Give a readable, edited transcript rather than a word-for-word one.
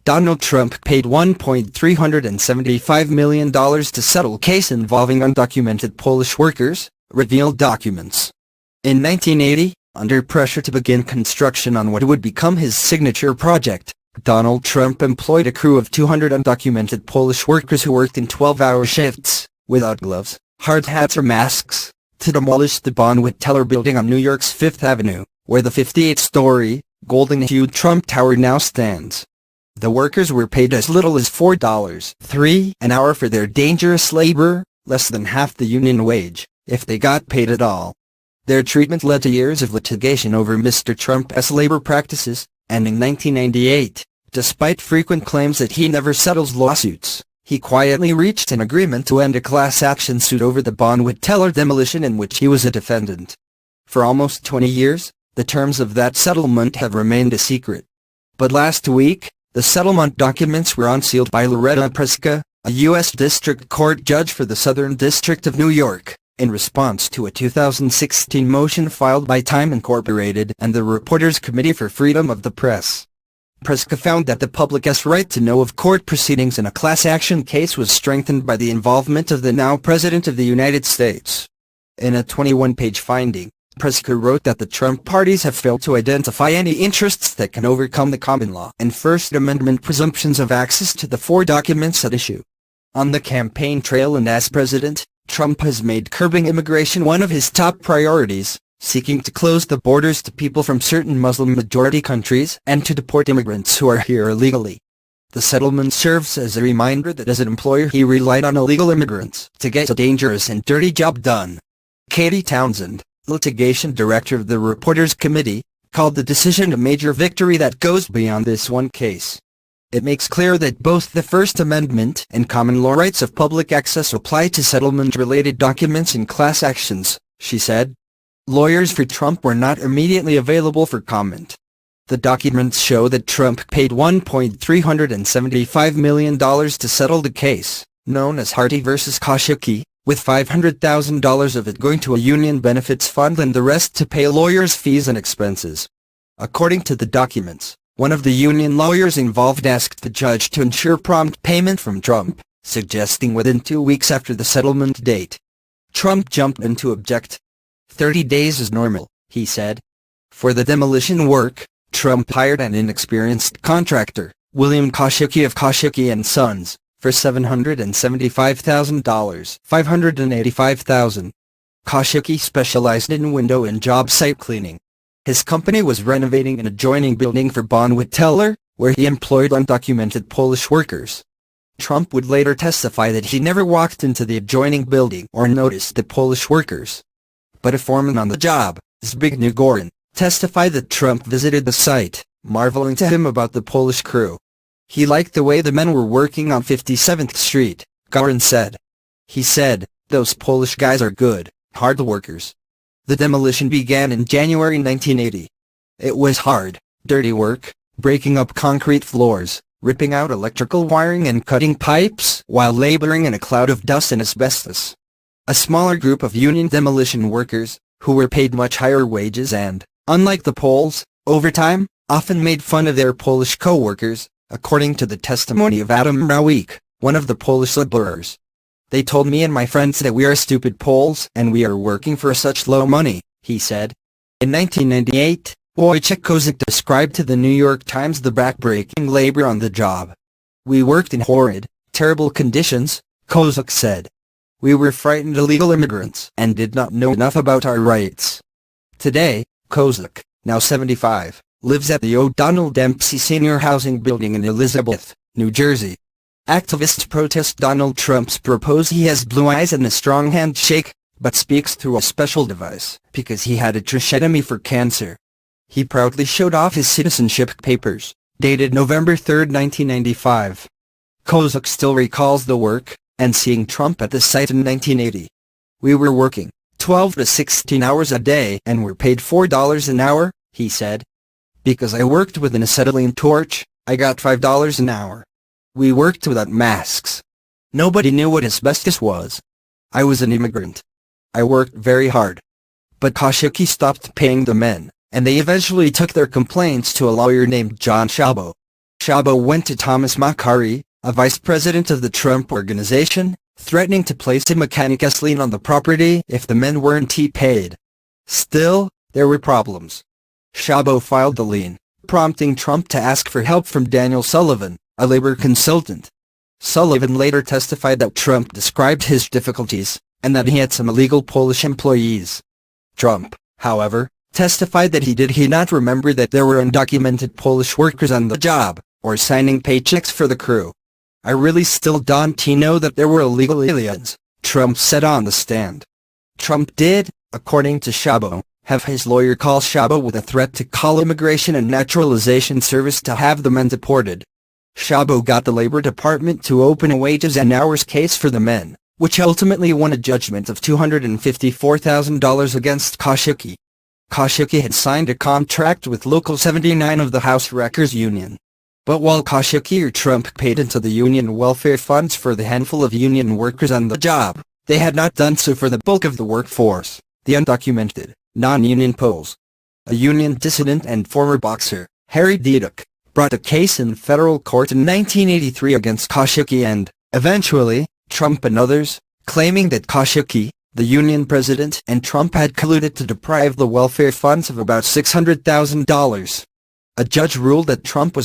Donald Trump paid $1.375 million to settle case involving undocumented Polish workers, revealed documents. In 1980, under pressure to begin construction on what would become his signature project, Donald Trump employed a crew of 200 undocumented Polish workers who worked in 12-hour shifts, without gloves, hard hats or masks, to demolish the Bonwit Teller building on New York's Fifth Avenue, where the 58-story, golden-hued Trump Tower now stands. The workers were paid as little as $4.03 an hour for their dangerous labor, less than half the union wage, if they got paid at all. Their treatment led to years of litigation over Mr. Trump's labor practices, and in 1998, despite frequent claims that he never settles lawsuits, he quietly reached an agreement to end a class action suit over the Bonwit Teller demolition in which he was a defendant. For almost 20 years, the terms of that settlement have remained a secret. But last week, the settlement documents were unsealed by Loretta Preska, a U.S. District Court judge for the Southern District of New York, in response to a 2016 motion filed by Time Incorporated and the Reporters Committee for Freedom of the Press. Preska found that the public's right to know of court proceedings in a class action case was strengthened by the involvement of the now President of the United States. In a 21-page finding, Preska wrote that the Trump parties have failed to identify any interests that can overcome the common law and First Amendment presumptions of access to the four documents at issue. On the campaign trail and as president, Trump has made curbing immigration one of his top priorities, seeking to close the borders to people from certain Muslim-majority countries and to deport immigrants who are here illegally. The settlement serves as a reminder that as an employer he relied on illegal immigrants to get a dangerous and dirty job done. Katie Townsend, litigation director of the Reporters Committee, called the decision a major victory that goes beyond this one case. It makes clear that both the First Amendment and common law rights of public access apply to settlement-related documents in class actions, she said. Lawyers for Trump were not immediately available for comment. The documents show that Trump paid $1.375 million to settle the case, known as Harty v. Kosciuszko, with $500,000 of it going to a union benefits fund and the rest to pay lawyers' fees and expenses. According to the documents, one of the union lawyers involved asked the judge to ensure prompt payment from Trump, suggesting within 2 weeks after the settlement date. Trump jumped in to object. 30 days is normal, he said. For the demolition work, Trump hired an inexperienced contractor, William Kosciuszko of Kosciuszko & Sons, for $775,000, $585,000. Kosciuszko specialized in window and job site cleaning. His company was renovating an adjoining building for Bonwit Teller, where he employed undocumented Polish workers. Trump would later testify that he never walked into the adjoining building or noticed the Polish workers. But a foreman on the job, Zbigniew Gorin, testified that Trump visited the site, marveling to him about the Polish crew. He liked the way the men were working on 57th Street, Gorin said. He said, "Those Polish guys are good, hard workers." The demolition began in January 1980. It was hard, dirty work, breaking up concrete floors, ripping out electrical wiring and cutting pipes while laboring in a cloud of dust and asbestos. A smaller group of union demolition workers, who were paid much higher wages and, unlike the Poles, overtime, often made fun of their Polish co-workers, according to the testimony of Adam Rawik, one of the Polish laborers. "They told me and my friends that we are stupid Poles and we are working for such low money," he said. In 1998, Wojciech Kozak described to the New York Times the back-breaking labor on the job. "We worked in horrid, terrible conditions," Kozak said. "We were frightened illegal immigrants and did not know enough about our rights." Today, Kozak, now 75, lives at the O'Donnell Dempsey Senior Housing Building in Elizabeth, New Jersey. Activists protest Donald Trump's propose he has blue eyes and a strong handshake, but speaks through a special device because he had a trichectomy for cancer. He proudly showed off his citizenship papers, dated November 3, 1995. Kozak still recalls the work, and seeing Trump at the site in 1980. "We were working 12 to 16 hours a day and were paid $4 an hour, he said. "Because I worked with an acetylene torch, I got $5 an hour. We worked without masks. Nobody knew what asbestos was. I was an immigrant. I worked very hard." But Kosciuszko stopped paying the men, and they eventually took their complaints to a lawyer named John Shalbo. Szabo went to Thomas Makary, a vice president of the Trump Organization, threatening to place a mechanic's lien on the property if the men weren't paid. Still, there were problems. Szabo filed the lien, prompting Trump to ask for help from Daniel Sullivan, a labor consultant. Sullivan later testified that Trump described his difficulties, and that he had some illegal Polish employees. Trump, however, testified that he did not remember that there were undocumented Polish workers on the job, or signing paychecks for the crew. I really still don't know that there were illegal aliens, Trump said on the stand. Trump did, according to Szabo, have his lawyer call Szabo with a threat to call Immigration and Naturalization Service to have the men deported. Szabo got the Labor Department to open a wages and hours case for the men, which ultimately won a judgment of $254,000 against Koszyuki. Koszyuki had signed a contract with Local 79 of the House Wreckers Union. But while Koszyuki or Trump paid into the union welfare funds for the handful of union workers on the job, they had not done so for the bulk of the workforce, the undocumented, non-union Poles. A union dissident and former boxer, Harry Deduk, brought a case in federal court in 1983 against Koszyuki and, eventually, Trump and others, claiming that Koszyuki, the union president, and Trump had colluded to deprive the welfare funds of about $600,000. A judge ruled that Trump was